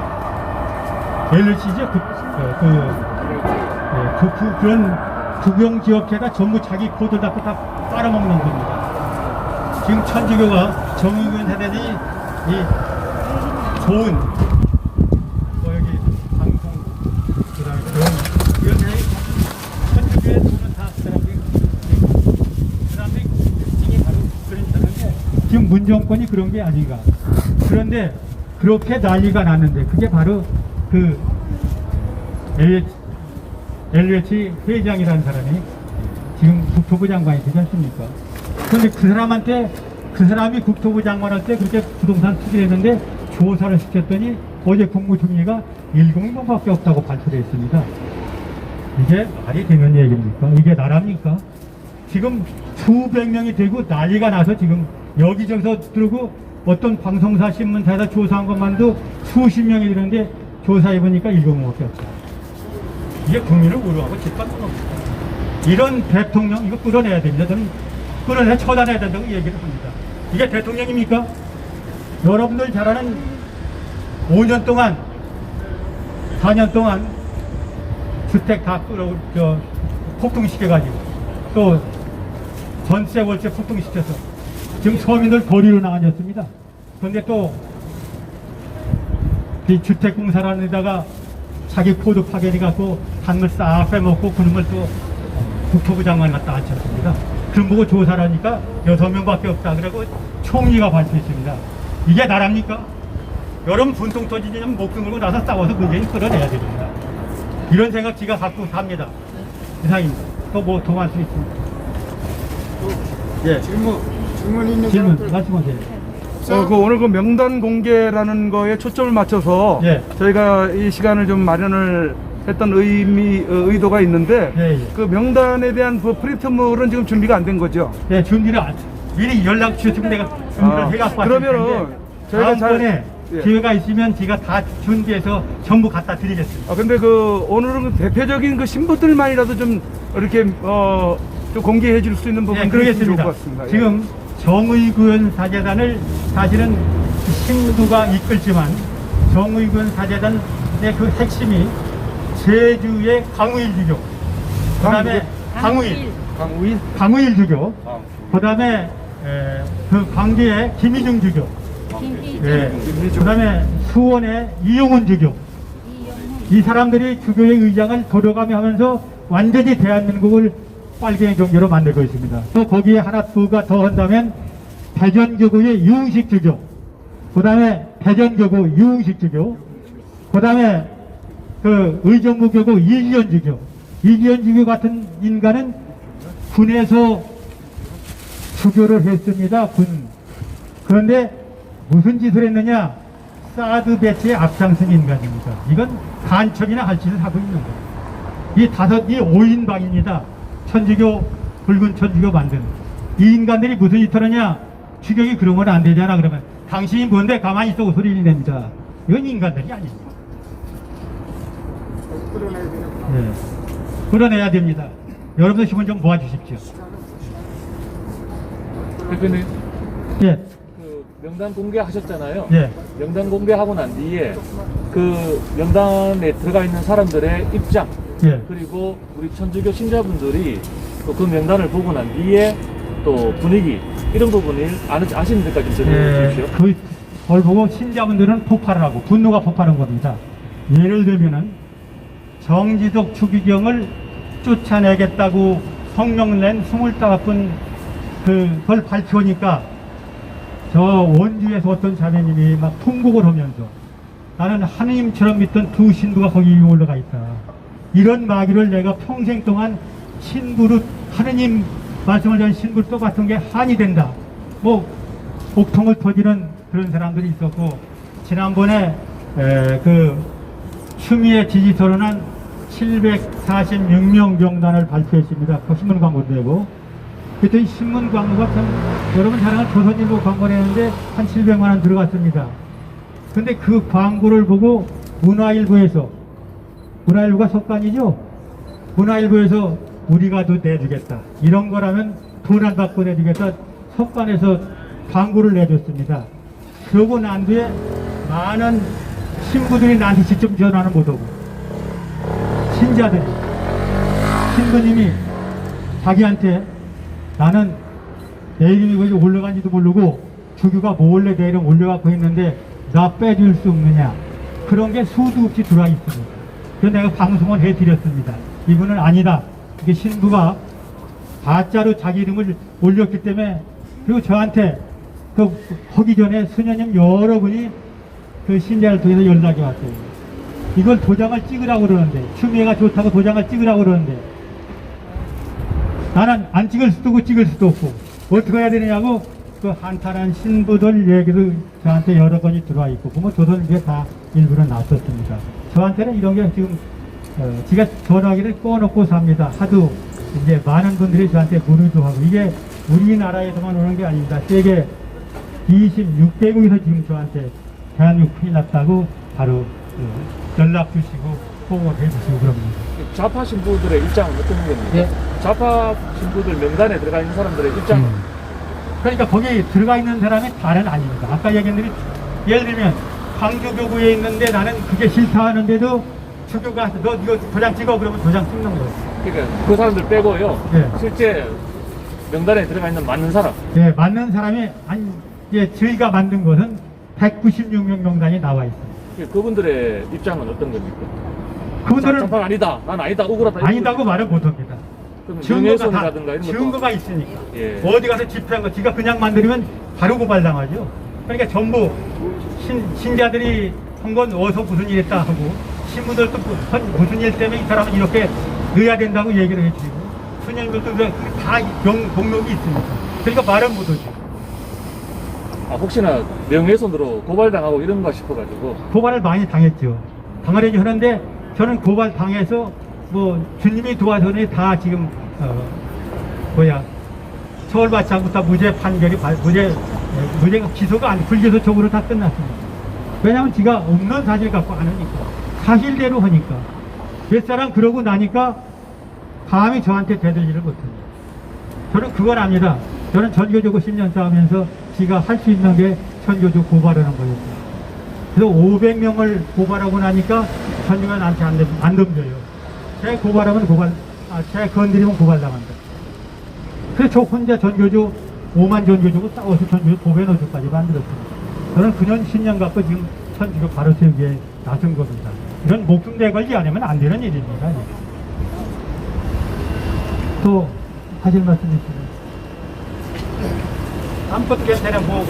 C: LC죠. 그런 국영지역회가 전부 자기 코드를 갖고 다 빨아먹는 겁니다. 지금 천주교가 정의군 세대들이 이 좋은 여기 방송 그다음에 이런 천주교의 돈은 다 사람들이 특징이 바로 그런 사람인데 지금 문정권이 그런 게 아닌가. 그런데 그렇게 난리가 났는데 그게 바로 그 LH 회장이라는 사람이 지금 국토부 장관이 되지 않습니까? 그런데 그 사람이 국토부 장관 할 때 그렇게 부동산 투기를 했는데 조사를 시켰더니 어제 국무총리가 7명밖에 없다고 발표를 했습니다. 이게 말이 되는 얘기입니까? 이게 나라입니까? 지금 수백 명이 되고 난리가 나서 지금 여기저기서 들고 어떤 방송사 신문사에서 조사한 것만도 수십 명이 되는데 조사해보니까 7명밖에 없어요. 이게 국민을 우려하고 짓밟는 겁니다. 이런 대통령 이거 끌어내야 됩니다. 저는 끌어내 처단해야 된다고 얘기를 합니다. 이게 대통령입니까? 여러분들 잘 아는 5년 동안 4년 동안 주택 다 폭등시켜가지고 또 전세 월세 폭등시켜서 지금 서민들 거리로 나가졌습니다. 그런데 또 이 주택공사라는 데다가 자기 코드 파괴해갖고 단물 싹 빼먹고 그놈을 또 국토부 장관 갖다 앉혔습니다. 그럼 보고 조사를 하니까 6명밖에 없다. 그러고 총리가 발표했습니다. 이게 나랍니까? 여러분 분통 터지면 목숨 걸고 나서 싸워서 문제는 끌어내야 됩니다. 이런 생각 지가 갖고 삽니다. 이상입니다. 또 뭐 더 할 수 있습니다.
B: 예. 질문 있는
C: 질문
B: 사람들.
C: 말씀하세요.
A: 그 오늘 그 명단 공개라는 거에 초점을 맞춰서
C: 예.
A: 저희가 이 시간을 좀 마련을 했던 의도가 있는데
C: 예, 예.
A: 그 명단에 대한 그 프린트물은 지금 준비가 안 된 거죠?
C: 네, 준비를 미리 연락 주시면 내가 준비를 해갖고 왔을
A: 그러면은
C: 텐데
A: 저희가
C: 다음번에
A: 예.
C: 기회가 있으면 제가 다 준비해서 전부 갖다 드리겠습니다.
A: 근데 그 오늘은 그 대표적인 그 신부들만이라도 좀 이렇게 좀 공개해 줄 수 있는 부분이 좋을
C: 그러겠습니다.
A: 것 같습니다. 예.
C: 지금 정의구현 사재단을 사실은 신부가 이끌지만 정의구현 사재단의 그 핵심이 제주의 강우일 주교, 그 다음에 강우일 주교, 그 다음에 그 광주의 김희중 주교, 그 다음에 수원의 이용훈 주교, 이 사람들이 주교의 의장을 돌아가며 하면서 완전히 대한민국을 빨갱이 종교로 만들고 있습니다. 또 거기에 하나 두가 더 한다면 대전교구의 유흥식 주교, 그 다음에 대전교구 유흥식 주교, 그 다음에 그 의정부교구 이기현 주교, 이기현 주교 같은 인간은 군에서 주교를 했습니다. 군. 그런데 무슨 짓을 했느냐? 사드 배치의 앞장선 인간입니다. 이건 간첩이나 할 짓을 하고 있는 거예요. 이 5인방입니다. 천주교, 붉은 천주교 만든. 이 인간들이 무슨 짓을 하느냐? 추격이 그러면 안 되잖아. 그러면 당신이 뭔데 가만히 있어 소리를 냅니다. 이건 인간들이 아닙니다. 네. 끌어내야 됩니다. 여러분들 힘을 좀 모아주십시오.
D: 대표님,
C: 예,
D: 그 명단 공개하셨잖아요.
C: 예.
D: 명단 공개하고 난 뒤에 그 명단에 들어가 있는 사람들의 입장,
C: 예.
D: 그리고 우리 천주교 신자분들이 또 그 명단을 보고 난 뒤에 또 분위기 이런 부분을 아시는 데까지 좀 전해주십시오.
C: 그걸 보고 신자분들은 폭발을 하고 분노가 폭발한 겁니다. 예를 들면은 정지석 추기경을 쫓아내겠다고 성명 낸 25분 그걸 발표하니까 저 원주에서 어떤 자매님이 막 통곡을 하면서 나는 하느님처럼 믿던 두 신부가 거기 올라가 있다. 이런 마귀를 내가 평생 동안 신부로 하느님 말씀을 전한 신부를 떠봤던 게 한이 된다. 뭐 복통을 터지는 그런 사람들이 있었고 지난번에 그 추미애 지지선언한 746명 명단을 발표했습니다. 그 신문 광고도 되고 그랬더니 신문 광고가 참 여러분 잘 아는 조선일보 광고를 했는데 한 700만 원 들어갔습니다. 근데 그 광고를 보고 문화일보가 석간이죠? 문화일보에서 우리가 더 내주겠다. 이런 거라면 돈 안 받고 내주겠다. 석간에서 광고를 내줬습니다. 그러고 난 뒤에 많은 신부들이 나한테 직접 전화는 못 오고 신자들이 신부님이 자기한테 나는 내 이름이 거기 올라간지도 모르고 주교가 몰래 내 이름 올려갖고 있는데 나 빼줄 수 없느냐 그런 게 수도 없이 들어와 있습니다. 그래서 내가 방송을 해드렸습니다. 이분은 아니다. 이게 신부가 가짜로 자기 이름을 올렸기 때문에 그리고 저한테 하기 전에 수녀님 여러분이 그 신자를 통해서 연락이 왔어요. 이걸 도장을 찍으라고 그러는데 추미애가 좋다고 도장을 찍으라고 그러는데 나는 안 찍을 수도 없고 찍을 수도 없고 어떻게 해야 되느냐고 그 한탄한 신부들 얘기도 저한테 여러 번이 들어와 있고 그뭐 조선일보에 다 일부러 나왔었습니다. 저한테는 이런 게 지금 제가 전화기를 꺼놓고 삽니다. 하도 이제 많은 분들이 저한테 문의도 하고 이게 우리나라에서만 오는 게 아닙니다. 세계 26개국에서 지금 저한테 대한민국 큰일 났다고 바로 연락 주시고 포옹을 해주시고 그럽니다.
D: 좌파 신부들의 입장은 어떤 겁니까?
C: 예.
D: 좌파 신부들 명단에 들어가 있는 사람들의 입장은
C: 그러니까 거기 들어가 있는 사람이 다는 아닙니다. 아까 얘기했는데 예를 들면 광주교구에 있는데 나는 그게 싫다 하는데도 주교가 너 이거 도장 찍어 그러면 도장 찍는 거예요.
D: 그러니까 그 사람들 빼고요.
C: 예.
D: 실제 명단에 들어가 있는 맞는 사람.
C: 네, 맞는 사람이 아니 저희가 만든 것은 196명 명단이 나와 있어요.
D: 그분들의 입장은 어떤 겁니까?
C: 그분들은
D: 좌파 아니다. 난 아니다. 억울하다.
C: 아니다고 말을 못합니다.
D: 명예훼손이라든가 이런 것도
C: 증거가 있으니까.
D: 예.
C: 어디 가서 집회한 거 지가 그냥 만들면 바로 고발당하죠. 그러니까 전부 신자들이 한 건 어서 무슨 일 했다 하고 신부들도 무슨 일 때문에 이 사람은 이렇게 넣어야 된다고 얘기를 해주고 수녀님들도 다 공록이 있습니다. 그러니까 말은 못하죠.
D: 혹시나 명예훼손으로 고발당하고 이런가 싶어가지고.
C: 고발을 많이 당했죠. 당하려고 하는데 저는 고발 당해서 뭐 주님이 도와서니 다 지금 처벌받지 않고 다 무죄 판결이 무죄가 기소가 아니 불기소 쪽으로 다 끝났습니다. 왜냐하면 지가 없는 사실 갖고 안 하니까 사실대로 하니까 몇 사람 그러고 나니까 감히 저한테 되돌리를 못합니다. 저는 그건 압니다. 저는 전교조고 10년 싸우면서 지가 할 수 있는 게 전교조 고발하는 거였어요. 그래서 500명을 고발하고 나니까 전교가 나한테 안 덤벼요. 제가 고발하면 제가 건드리면 고발당한다. 그래서 저 혼자 전교조 5만 전교조고 싸워서 전교조 도배노조까지 만들었습니다. 저는 9년 10년 갖고 지금 천주교 바로 세우기에 나선 겁니다. 이런 목숨 내걸지 않으면 안 되는 일입니다. 또 하실 말씀 있으면 아무것도 괜찮아 뭐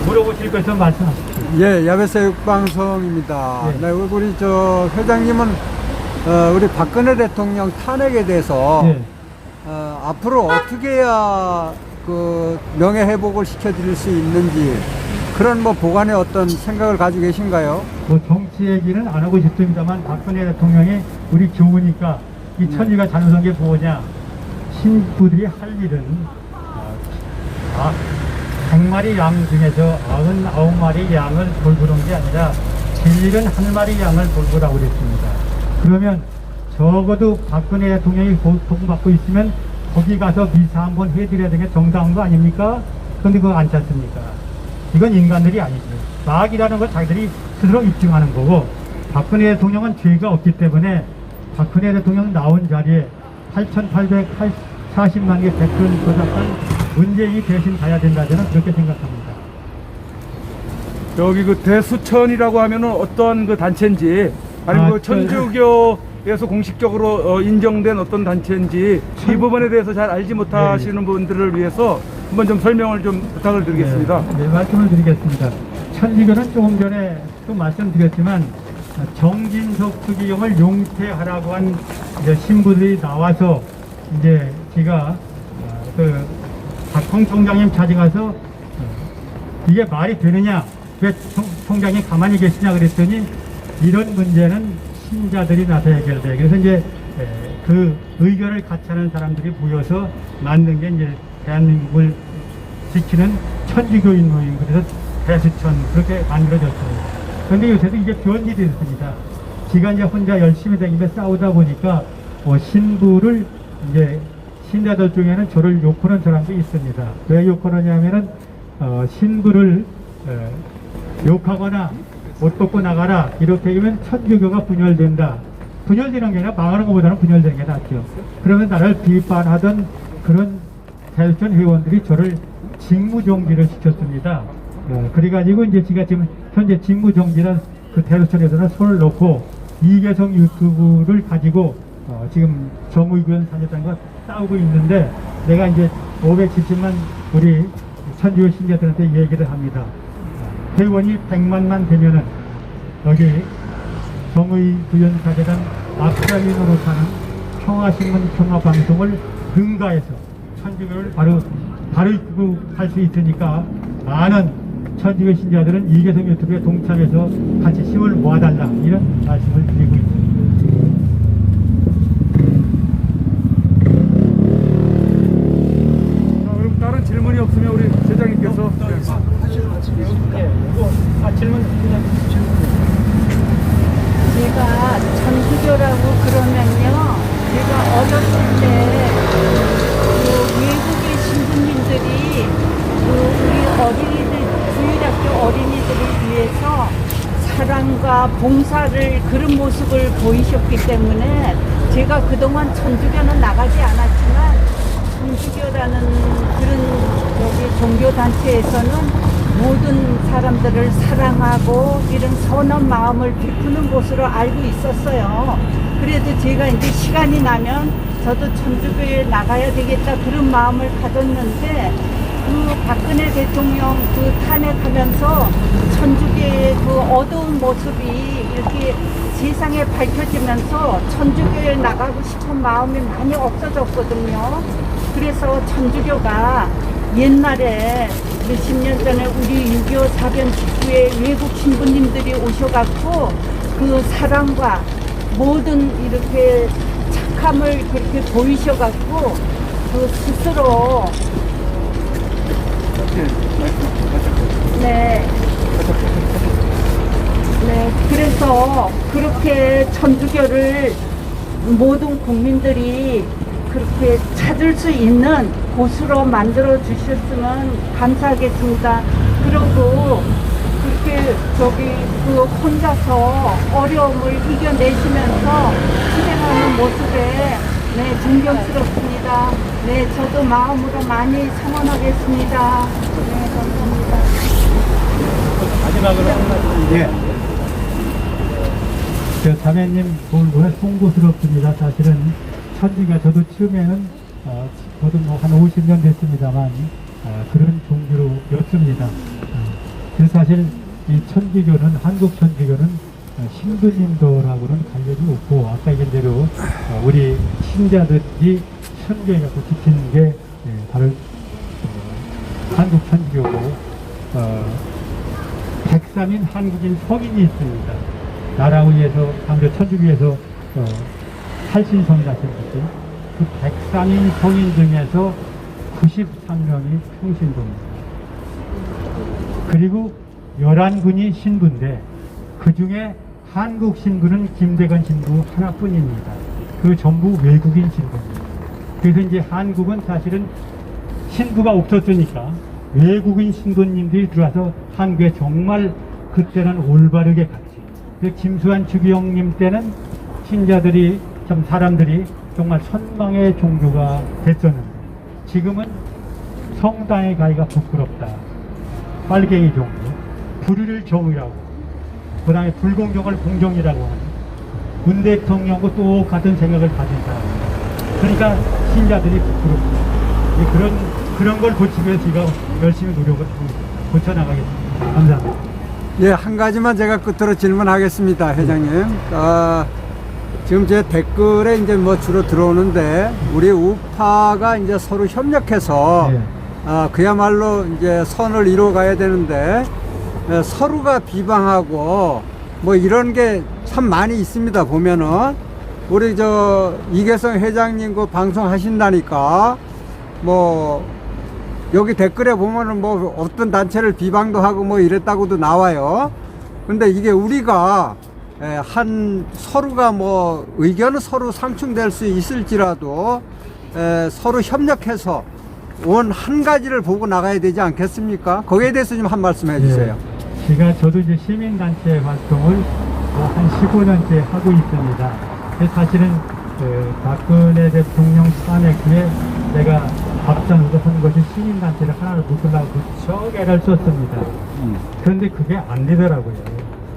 C: 물어보실 거 있으면 말씀하십시오.
B: 예, 야베사육방송입니다.
C: 예.
B: 네, 우리 저 회장님은 우리 박근혜 대통령 탄핵에 대해서
C: 예.
B: 앞으로 어떻게 해야 그 명예회복을 시켜드릴 수 있는지 그런 뭐 보관의 어떤 생각을 가지고 계신가요?
C: 뭐 정치 얘기는 안 하고 싶습니다만 박근혜 대통령이 우리 교우니까 이 천리가 잘못한 게 뭐냐, 신부들이 할 일은 100마리 양 중에서 99마리 양을 돌보는 게 아니라 진리는 1마리 양을 돌보라고 그랬습니다. 그러면 적어도 박근혜 대통령이 고통받고 있으면 거기 가서 미사 한번 해드려야 되는 게 정당한 거 아닙니까? 그런데 그거 안 찾습니까? 이건 인간들이 아니죠. 마귀라는 걸 자기들이 스스로 입증하는 거고, 박근혜 대통령은 죄가 없기 때문에 박근혜 대통령 나온 자리에 8,840만 개 백건 조작한 문재인이 대신 가야 된다, 저는 그렇게 생각합니다.
A: 여기 그 대수천이라고 하면은 어떤 그 단체인지 아니면 그 천주교에서 공식적으로 인정된 어떤 단체인지 이 부분에 대해서 잘 알지 못하시는 분들을 위해서 한번 좀 설명을 좀 부탁을 드리겠습니다.
C: 네, 말씀을 드리겠습니다. 천주교는 조금 전에 또 말씀드렸지만 정진석 수기경을 용퇴하라고 한 이제 신부들이 나와서 이제 제가 그 박홍 총장님 찾아가서 이게 말이 되느냐, 왜 총장이 가만히 계시냐 그랬더니 이런 문제는 신자들이 나서 해결돼. 그래서 이제 그 의견을 같이 하는 사람들이 모여서 만든 게 이제 대한민국을 지키는 천주교인 모임, 그래서 대수천 그렇게 만들어졌습니다. 그런데 요새도 이게 변질이 됐습니다. 지가 이제 혼자 열심히 다니며 싸우다 보니까 신부를 이제 신자들 중에는 저를 욕하는 사람도 있습니다. 왜 욕하느냐면은 신부를 욕하거나 옷 벗고 나가라 이렇게 하면 천주교가 분열된다. 분열되는 게 아니라 망하는 것보다는 분열되는 게 낫죠. 그러면 나를 비판하던 그런 대수천 회원들이 저를 직무정지를 시켰습니다. 그래가지고 이제 제가 지금 현재 직무정지란 그 대수천에서는 손을 놓고 이계성 유튜브를 가지고 지금 정의구현 사녀단과 싸우고 있는데, 내가 이제 570만 우리 천주교 신자들한테 얘기를 합니다. 회원이 100만만 되면은 여기 정의구현 사녀단 앞자리 노릇하는 평화신문 평화방송을 능가해서 천주교를 바로 이끌고 갈 수 있으니까 많은 천주교 신자들은 이계성 유튜브에 동참해서 같이 힘을 모아달라, 이런 말씀을 드리고 있습니다.
A: 그럼 다른 질문이 없으면 우리 제장님께서
C: 질문
F: 제가 천주교라고 그러면요, 제가 어렸을 때 그 외국의 신부님들이 그 우리 어린이들, 주일학교 어린이들을 위해서 사랑과 봉사를 그런 모습을 보이셨기 때문에 제가 그동안 천주교는 나가지 않았지만 천주교라는 그런 여기 종교단체에서는 모든 사람들을 사랑하고 이런 선한 마음을 베푸는 곳으로 알고 있었어요. 그래도 제가 이제 시간이 나면 저도 천주교에 나가야 되겠다 그런 마음을 가졌는데, 그 박근혜 대통령 그 탄핵하면서 천주교의 그 어두운 모습이 이렇게 세상에 밝혀지면서 천주교에 나가고 싶은 마음이 많이 없어졌거든요. 그래서 천주교가 옛날에 몇십 년 전에 우리 6.25 사변 직후에 외국 신부님들이 오셔갖고 그 사랑과 모든 이렇게 착함을 그렇게 보이셔갖고 그 스스로 네. 네, 그래서 그렇게 천주교를 모든 국민들이 그렇게 찾을 수 있는 곳으로 만들어 주셨으면 감사하겠습니다. 그리고 그렇게 그 혼자서 어려움을 이겨내시면서 실행하는 모습에 네, 존경스럽습니다. 네, 저도 마음으로 많이 성원하겠습니다. 네, 감사합니다.
C: 마지막으로 한 말씀. 예. 자매님 노래 송구스럽습니다. 사실은 천주교가 저도 처음에는 저도 뭐 한 50년 됐습니다만 그런 종교였습니다. 그래서 사실 이 천주교는 한국 천주교는 신부님들하고는 관련이 없고 아까 얘기한 대로 우리 신자들이 천주교에 갖고 지키는 게 바로 한국 천주교고 103인 한국인 성인이 있습니다. 나라 위에서 아무래도 천주교에서 살신성이 하셨듯이 그 103인 성인 중에서 93명이 평신도입니다. 그리고 11군이 신부인데 그 중에 한국 신부는 김대건 신부 하나뿐입니다. 그 전부 외국인 신부입니다. 그래서 이제 한국은 사실은 신부가 없었으니까 외국인 신부님들이 들어와서 한국에 정말 그때는 올바르게 갔지. 김수환 주기영님 때는 신자들이 좀 사람들이 정말 선망의 종교가 됐었는데 지금은 성당에 가기가 부끄럽다. 빨갱이 종교, 불의를 정의라고, 그 다음에 불공정을 공정이라고 하는 문 대통령하고 똑같은 생각을 가진 사람입니다. 그러니까 신자들이 부끄럽다. 그런 걸 고치면서 제가 열심히 노력을 하고 고쳐나가겠습니다. 감사합니다.
B: 예, 한 가지만 제가 끝으로 질문하겠습니다, 회장님. 지금 제 댓글에 이제 뭐 주로 들어오는데, 우리 우파가 이제 서로 협력해서,
C: 네.
B: 그야말로 이제 선을 이루어가야 되는데, 서로가 비방하고, 뭐 이런 게 참 많이 있습니다, 보면은. 우리 이계성 회장님 그 방송 하신다니까, 뭐, 여기 댓글에 보면은 뭐 어떤 단체를 비방도 하고 뭐 이랬다고도 나와요. 근데 이게 우리가 서로가 뭐 의견은 서로 상충될 수 있을지라도 서로 협력해서 한 가지를 보고 나가야 되지 않겠습니까? 거기에 대해서 좀 한 말씀 해주세요.
C: 제가 저도 이제 시민단체 활동을 한 15년째 하고 있습니다. 사실은 박근혜 대통령 탄핵 후에 내가 앞장서 한 것이 시민단체를 하나를 묶으려고 무척 애를 썼습니다. 그런데 그게 안 되더라고요.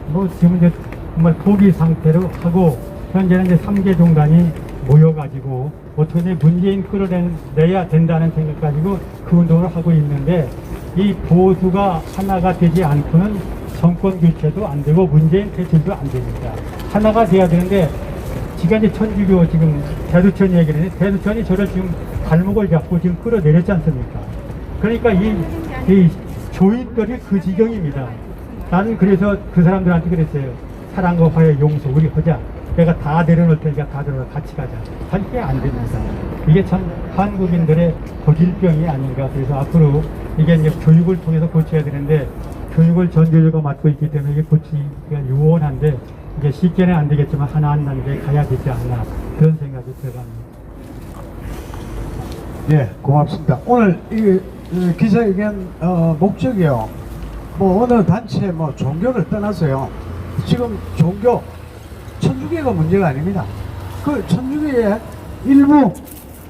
C: 뭐 지금 이제 정말 포기 상태로 하고 현재는 이제 3개 종단이 모여가지고 어떻게 문재인 끌어내야 된다는 생각 가지고 그 운동을 하고 있는데 이 보수가 하나가 되지 않고는 정권 교체도 안 되고 문재인 퇴출도 안 됩니다. 하나가 돼야 되는데 지금 이제 천주교 지금 대두천 얘기를 했는데 대두천이 저를 지금 발목을 잡고 지금 끌어내렸지 않습니까? 그러니까 이 조인들이 그 지경입니다. 나는 그래서 그 사람들한테 그랬어요. 사랑과 화해 용서 우리 하자. 내가 다 내려놓을 테니까 다 내려놓아 같이 가자. 그게 안 됩니다. 이게 참 한국인들의 고질병이 아닌가. 그래서 앞으로 이게 이제 교육을 통해서 고쳐야 되는데 교육을 전교조가 맡고 있기 때문에 이게 고치기가 요원한데 이게 쉽게는 안 되겠지만 하나 한 단계 가야 되지 않나 그런 생각이 들어갑니다.
G: 예, 고맙습니다. 오늘 이 기자회견 목적이요. 뭐 어느 단체 뭐 종교를 떠나서요. 지금 종교 천주교가 문제가 아닙니다. 그 천주교의 일부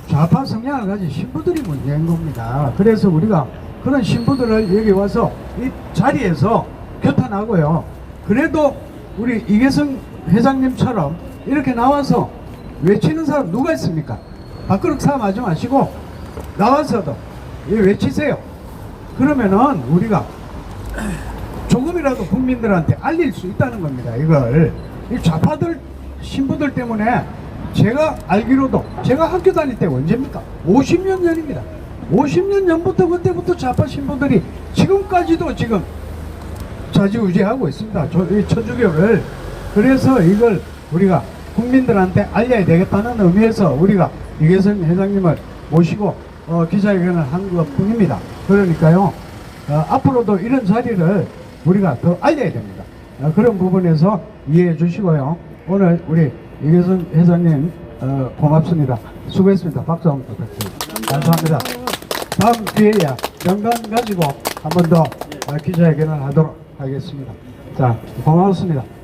G: 좌파 성향을 가진 신부들이 문제인 겁니다. 그래서 우리가 그런 신부들을 여기 와서 이 자리에서 규탄하고요. 그래도 우리 이계성 회장님처럼 이렇게 나와서 외치는 사람 누가 있습니까? 밥그릇 삼아하지 마시고 나와서도 외치세요. 그러면은 우리가 조금이라도 국민들한테 알릴 수 있다는 겁니다. 이걸 이 좌파들 신부들 때문에 제가 알기로도 제가 학교 다닐 때가 언제입니까? 50년 전입니다. 50년 전부터 그때부터 좌파 신부들이 지금까지도 지금 좌지우지하고 있습니다. 이 천주교를. 그래서 이걸 우리가 국민들한테 알려야 되겠다는 의미에서 우리가 이계성 회장님을 모시고 기자회견을 한 것뿐입니다. 그러니까요, 앞으로도 이런 자리를 우리가 더 알려야 됩니다. 그런 부분에서 이해해 주시고요. 오늘 우리 이계성 회장님 고맙습니다. 수고했습니다. 박수 한번 부탁드립니다. 감사합니다. 다음 기회에 명단 가지고 한 번 더 기자회견을 하도록 하겠습니다. 자, 고맙습니다.